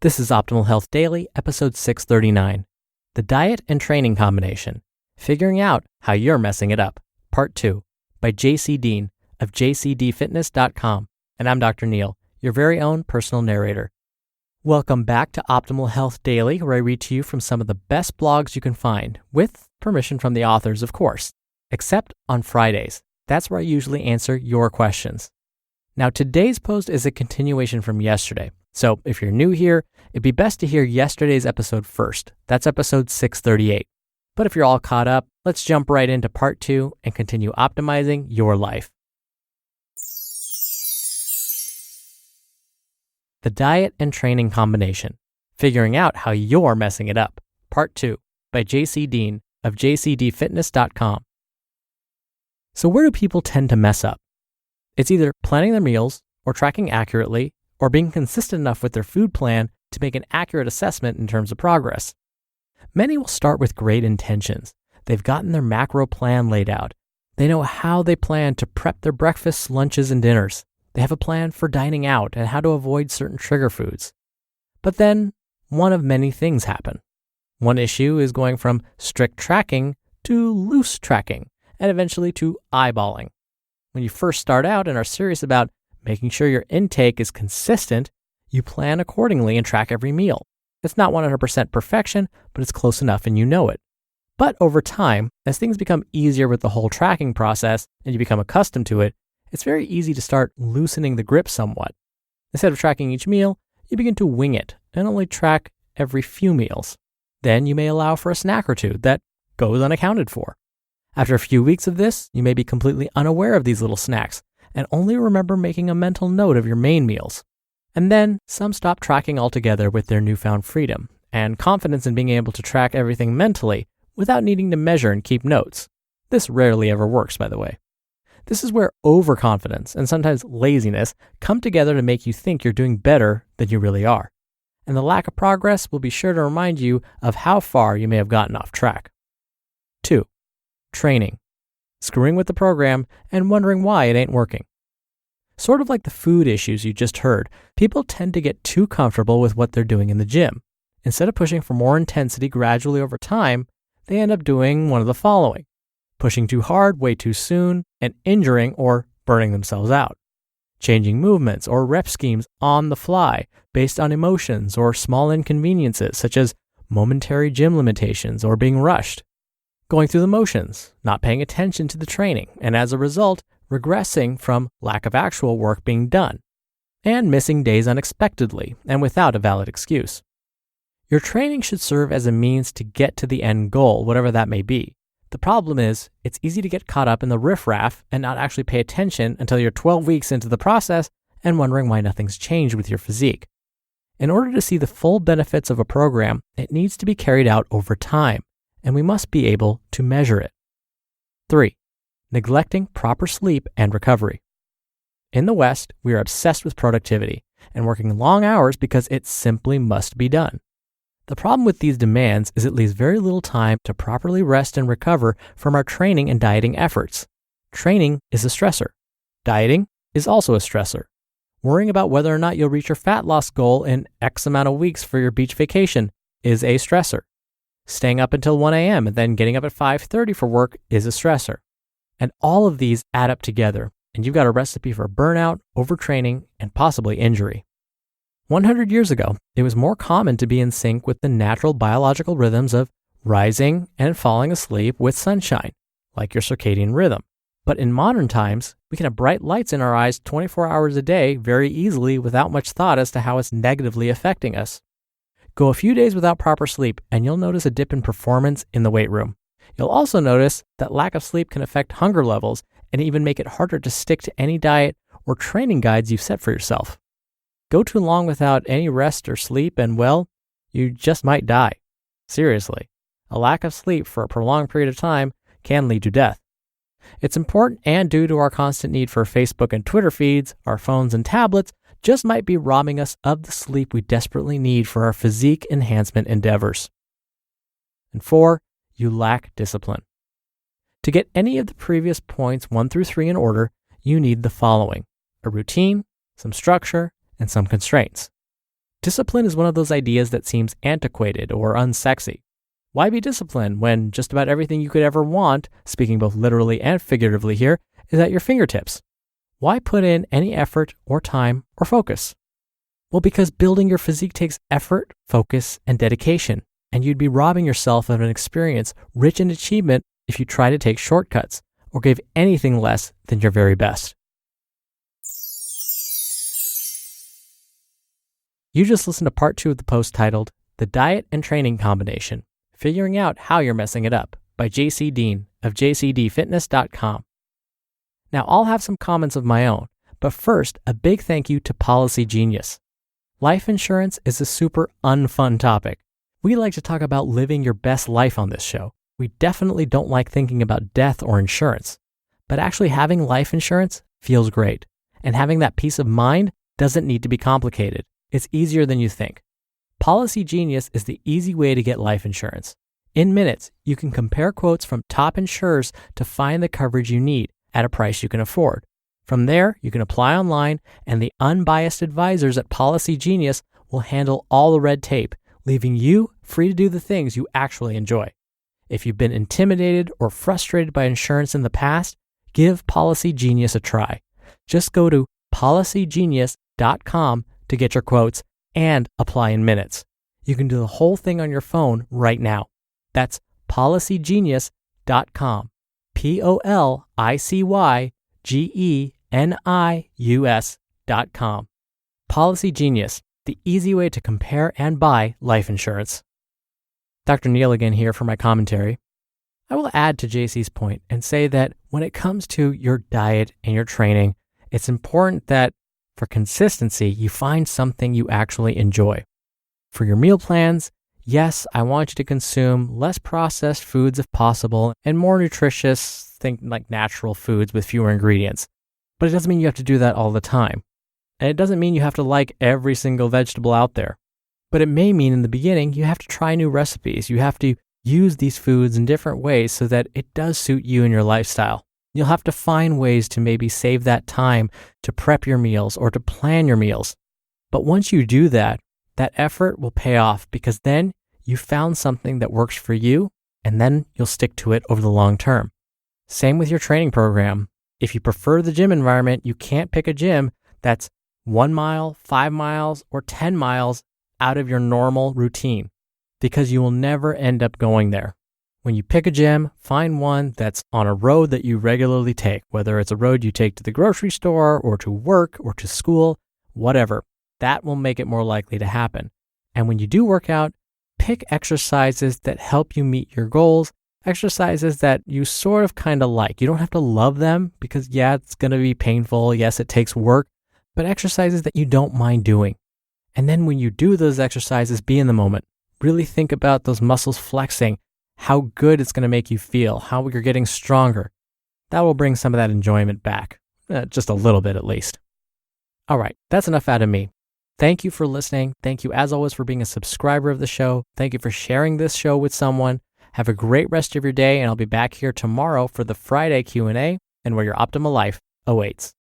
This is Optimal Health Daily, episode 639, The Diet and Training Combination, Figuring Out How You're Messing It Up, Part 2, by Deen of JCDFitness.com. And I'm Dr. Neil, your very own personal narrator. Welcome back to Optimal Health Daily, where I read to you from some of the best blogs you can find, with permission from the authors, of course, except on Fridays. That's where I usually answer your questions. Now, today's post is a continuation from yesterday. So if you're new here, it'd be best to hear yesterday's episode first. That's episode 638. But if you're all caught up, let's jump right into part 2 and continue optimizing your life. The Diet and Training Combination, Figuring Out How You're Messing It Up, Part 2, by Deen of JCDFitness.com. So where do people tend to mess up? It's either planning their meals, or tracking accurately, or being consistent enough with their food plan to make an accurate assessment in terms of progress. Many will start with great intentions. They've gotten their macro plan laid out. They know how they plan to prep their breakfasts, lunches, and dinners. They have a plan for dining out and how to avoid certain trigger foods. But then, one of many things happen. One issue is going from strict tracking to loose tracking, and eventually to eyeballing. When you first start out and are serious about making sure your intake is consistent, you plan accordingly and track every meal. It's not 100% perfection, but it's close enough and you know it. But over time, as things become easier with the whole tracking process and you become accustomed to it, it's very easy to start loosening the grip somewhat. Instead of tracking each meal, you begin to wing it and only track every few meals. Then you may allow for a snack or two that goes unaccounted for. After a few weeks of this, you may be completely unaware of these little snacks and only remember making a mental note of your main meals. And then some stop tracking altogether with their newfound freedom and confidence in being able to track everything mentally without needing to measure and keep notes. This rarely ever works, by the way. This is where overconfidence and sometimes laziness come together to make you think you're doing better than you really are. And the lack of progress will be sure to remind you of how far you may have gotten off track. 2. Training. Screwing with the program and wondering why it ain't working. Sort of like the food issues you just heard, people tend to get too comfortable with what they're doing in the gym. Instead of pushing for more intensity gradually over time, they end up doing one of the following: pushing too hard way too soon and injuring or burning themselves out. Changing movements or rep schemes on the fly based on emotions or small inconveniences such as momentary gym limitations or being rushed. Going through the motions, not paying attention to the training, and as a result, regressing from lack of actual work being done, and missing days unexpectedly and without a valid excuse. Your training should serve as a means to get to the end goal, whatever that may be. The problem is, it's easy to get caught up in the riffraff and not actually pay attention until you're 12 weeks into the process and wondering why nothing's changed with your physique. In order to see the full benefits of a program, it needs to be carried out over time, and we must be able to measure it. 3. Neglecting proper sleep and recovery. In the West, we are obsessed with productivity and working long hours because it simply must be done. The problem with these demands is it leaves very little time to properly rest and recover from our training and dieting efforts. Training is a stressor. Dieting is also a stressor. Worrying about whether or not you'll reach your fat loss goal in X amount of weeks for your beach vacation is a stressor. Staying up until 1 a.m. and then getting up at 5:30 for work is a stressor. And all of these add up together, and you've got a recipe for burnout, overtraining, and possibly injury. 100 years ago, it was more common to be in sync with the natural biological rhythms of rising and falling asleep with sunshine, like your circadian rhythm. But in modern times, we can have bright lights in our eyes 24 hours a day very easily without much thought as to how it's negatively affecting us. Go a few days without proper sleep, and you'll notice a dip in performance in the weight room. You'll also notice that lack of sleep can affect hunger levels and even make it harder to stick to any diet or training guides you've set for yourself. Go too long without any rest or sleep and, well, you just might die. Seriously, a lack of sleep for a prolonged period of time can lead to death. It's important, and due to our constant need for Facebook and Twitter feeds, our phones and tablets just might be robbing us of the sleep we desperately need for our physique enhancement endeavors. And 4, you lack discipline. To get any of the previous points 1 through 3 in order, you need the following: a routine, some structure, and some constraints. Discipline is one of those ideas that seems antiquated or unsexy. Why be disciplined when just about everything you could ever want, speaking both literally and figuratively here, is at your fingertips? Why put in any effort or time or focus? Well, because building your physique takes effort, focus, and dedication, and you'd be robbing yourself of an experience rich in achievement if you try to take shortcuts or gave anything less than your very best. You just listened to part 2 of the post titled, The Diet and Training Combination, Figuring Out How You're Messing It Up by JC Deen of JCDFitness.com. Now, I'll have some comments of my own, but first, a big thank you to Policygenius. Life insurance is a super unfun topic. We like to talk about living your best life on this show. We definitely don't like thinking about death or insurance, but actually having life insurance feels great. And having that peace of mind doesn't need to be complicated. It's easier than you think. Policygenius is the easy way to get life insurance. In minutes, you can compare quotes from top insurers to find the coverage you need at a price you can afford. From there, you can apply online, and the unbiased advisors at Policygenius will handle all the red tape, leaving you free to do the things you actually enjoy. If you've been intimidated or frustrated by insurance in the past, give Policygenius a try. Just go to policygenius.com to get your quotes and apply in minutes. You can do the whole thing on your phone right now. That's policygenius.com. Policygenius.com. Policygenius, the easy way to compare and buy life insurance. Dr. Neal again here for my commentary. I will add to JC's point and say that when it comes to your diet and your training, it's important that for consistency, you find something you actually enjoy. For your meal plans, yes, I want you to consume less processed foods if possible and more nutritious, think like natural foods with fewer ingredients. But it doesn't mean you have to do that all the time. And it doesn't mean you have to like every single vegetable out there. But it may mean in the beginning you have to try new recipes. You have to use these foods in different ways so that it does suit you and your lifestyle. You'll have to find ways to maybe save that time to prep your meals or to plan your meals. But once you do that, that effort will pay off because then you found something that works for you and then you'll stick to it over the long term. Same with your training program. If you prefer the gym environment, you can't pick a gym that's 1 mile, 5 miles, or 10 miles out of your normal routine because you will never end up going there. When you pick a gym, find one that's on a road that you regularly take, whether it's a road you take to the grocery store or to work or to school, whatever. That will make it more likely to happen. And when you do work out, pick exercises that help you meet your goals, exercises that you sort of kind of like. You don't have to love them because, yeah, it's going to be painful. Yes, it takes work, but exercises that you don't mind doing. And then when you do those exercises, be in the moment. Really think about those muscles flexing, how good it's going to make you feel, how you're getting stronger. That will bring some of that enjoyment back, just a little bit at least. All right, that's enough out of me. Thank you for listening. Thank you, as always, for being a subscriber of the show. Thank you for sharing this show with someone. Have a great rest of your day, and I'll be back here tomorrow for the Friday Q&A and where your optimal life awaits.